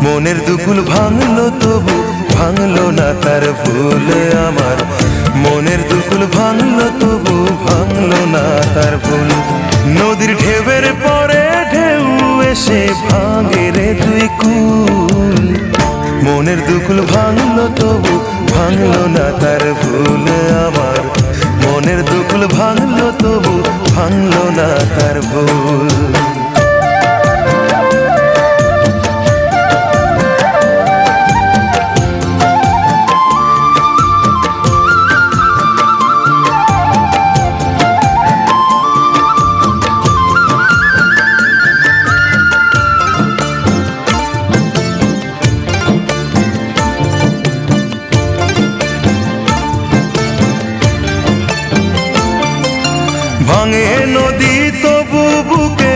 মনের দুকুল ভাঙলো তবু ভাঙলো না তার ভুল আমার। মনের দুকুল ভাঙলো তবু ভাঙলো না তার ভুল। নদীর ঢেউয়ের পরে ঢেউ এসে ভাঙে রে দুই কুল। মনের দুকুল ভাঙলো তবু ভাঙলো না তার ভুল আমার। মনের দুকুল ভাঙলো তবু ভাঙলো না তার ভুল। ভাঙে নদী তবু বুকে